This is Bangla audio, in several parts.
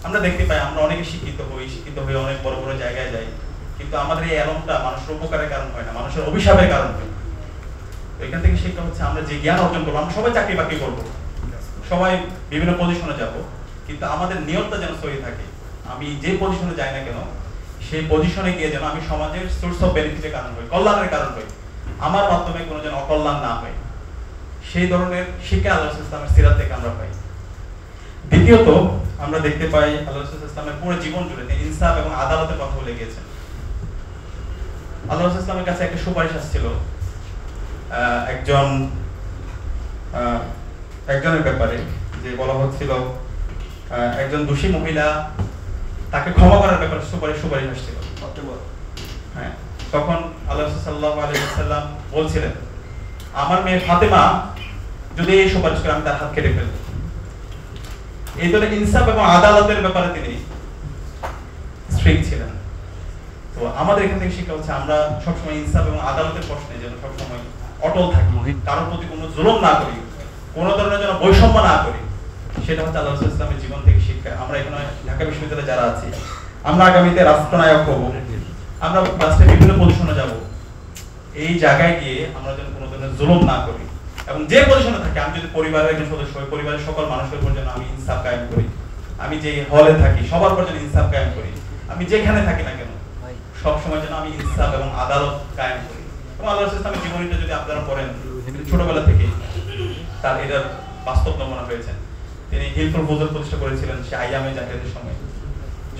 আমরা দেখতে পাই আমরা অনেকে শিক্ষিত হয়ে অনেক বড় বড় জায়গায় যাই, কিন্তু আমাদের এই এলমটা মানুষের উপকারের কারণ হয় না, মানুষের অভিশাপের কারণ হয়। এখান থেকে শিক্ষা হচ্ছে আমরা যে জ্ঞান অর্জন করবো, আমরা সবাই চাকরি বাকরি করবো, সবাই বিভিন্ন পজিশনে যাব, কিন্তু আমাদের নিয়তটা যেন সহি থাকে। আমি যে পজিশনে যাই না কেন, সেই পজিশনে গিয়ে যেন আমি সমাজের সোর্স অফ বেনিফিটের কারণ হই, কল্যাণের কারণ হই, আমার মাধ্যমে কোনো যেন অকল্যাণ না হয়, সেই ধরনের শিক্ষা আল্লাহ রাসূল ইসলামের সিরাত থেকে আমরা পাই। দ্বিতীয়ত আমরা দেখতে পাই আল্লাহ রাসূল ইসলামের পুরো জীবন জুড়ে তিনি ইনসাফ এবং আদালতের কথা বলে গিয়েছেন। আল্লাহ রাসূল ইসলামের কাছে একটা সুপারিশ আসছিল একজনের ব্যাপারে, যে বলা হচ্ছিল একজন দোষী মহিলা, তাকে ক্ষমা করার ব্যাপারে সুপারিশ আসছিল। হ্যাঁ, তখন আল্লাহ রাসূল সাল্লাল্লাহু আলাইহি ওয়াসাল্লাম বলছিলেন, আমার মেয়ে ফাতেমা যদি এই সুপারিশ করে আমি তার হাত কেটে ফেলব। এই ধরনের ইনসাফ এবং আদালতের ব্যাপারে তিনি স্ট্রিক্ট ছিলেন। তো আমাদের এখান থেকে শিক্ষা হচ্ছে আমরা সবসময় ইনসাফ এবং আদালতের প্রশ্নে যেন সবসময় অটল থাকি, কারোর প্রতি কোনো জুলুম না করি, কোনো ধরনের যেন বৈষম্য না করি। সেটা হচ্ছে আল্লাহ রাসূল ইসলামের জীবন থেকে শিক্ষা। আমরা এখানে ঢাকা বিশ্ববিদ্যালয়ে যারা আছি, আমরা আগামীতে রাষ্ট্রনায়ক হব, আমরা রাষ্ট্রের বিভিন্ন পজিশনে যাব, এই জায়গায় গিয়ে আমরা যেন কোনো ধরনের জুলুম না করি, এবং যে পজিশনে থাকি, আমি যদি পরিবারের একজন সদস্য হই, পরিবারের সকল মানুষের উপর যেন আমি ইনসাফ কায়েম করি, আমি যে হলে থাকি সবার উপর যেন ইনসাফ কায়েম করি, আমি যেখানে থাকি না কেন সব সময় যেন আমি ইনসাফ এবং আদালত কায়েম করি। এবং আল্লাহ রাসূল ইসলামের জীবনীটা যদি আপনারা পড়েন, ছোটবেলা থেকে তার এটার বাস্তব নমুনা হয়েছেন। তিনি হিলফুল ফুজুল প্রতিষ্ঠা করেছিলেন সে আইয়ামে জাহিলিয়াতের সময়,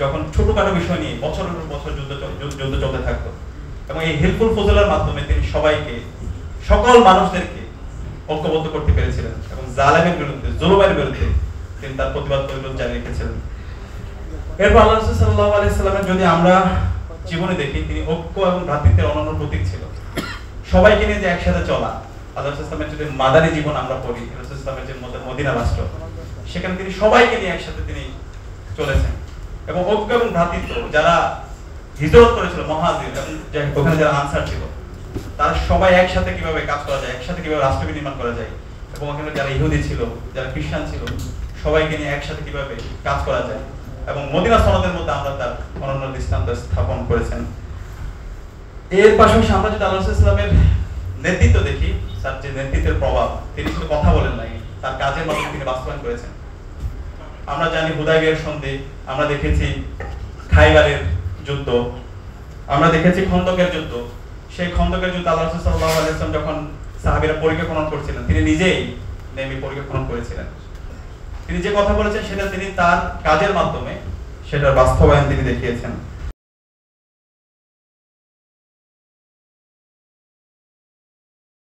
যখন ছোটখাটো বিষয় নিয়ে বছরের পর বছর যুদ্ধ চলতে থাকতো, এবং এই হিলফুল ফুজুলের মাধ্যমে তিনি সবাইকে, সকল মানুষদেরকে ঐক্যবদ্ধ করতে পেরেছিলেন, এবং জালেমের বিরুদ্ধে, জুলুমের বিরুদ্ধে তিনি তার প্রতিবাদ জারি রেখেছিলেন। এরপর আল্লাহ রাসূল সাল্লাল্লাহু আলাইহি ওয়াসাল্লামের যদি আমরা জীবনে দেখি, তিনি ঐক্য এবং ভ্রাতৃত্বের অনন্য প্রতীক ছিল। সবাইকে নিয়ে যে একসাথে চলা, আল্লাহ রাসূল ইসলামের যদি মাদানী জীবন আমরা পড়ি, রাসূল ইসলামের যে মদিনা রাষ্ট্র, সেখানে তিনি সবাইকে নিয়ে একসাথে তিনি চলেছেন। এবং ঐক্য এবং ভ্রাতৃত্ব, যারা হিজরত করেছিল মুহাজির এবং ওখানে যারা আনসার ছিল, তারা সবাই একসাথে কিভাবে কাজ করা যায়, একসাথে কিভাবে রাষ্ট্র নির্মাণ করা যায়, এবং ওখানে যারা ইহুদি ছিল, যারা খ্রিস্টান ছিল, সবাইকে নিয়ে একসাথে কিভাবে কাজ করা যায়, এবং মদিনা সনদের মধ্যে আমরা তার অনন্য দৃষ্টান্ত স্থাপন করেছেন। এর পাশাপাশি আমরা যদি আল্লাহ রাসূল ইসলামের নেতৃত্ব দেখি, তার যে নেতৃত্বের প্রভাব, তিনি শুধু কথা বলেন নাই, তার কাজের মাধ্যমে তিনি বাস্তবায়ন করেছেন। আমরা জানি হুদায়বিয়ার সন্ধি, আমরা দেখেছি খাইবারের যুদ্ধ, আমরা দেখেছি খন্দকের যুদ্ধ। সেই খন্দকের যুদ্ধ আল্লাহ রাসূল সাল্লাল্লাহু আলাইহি ওয়াসাল্লাম যখন সাহাবীরা পরীক্ষা খনন করছিলেন, তিনি নিজেই নেমে পরীক্ষা খনন করেছিলেন। তিনি যে কথা বলেছেন সেটা তিনি তার কাজের মাধ্যমে সেটার বাস্তবায়ন তিনি দেখিয়েছেন।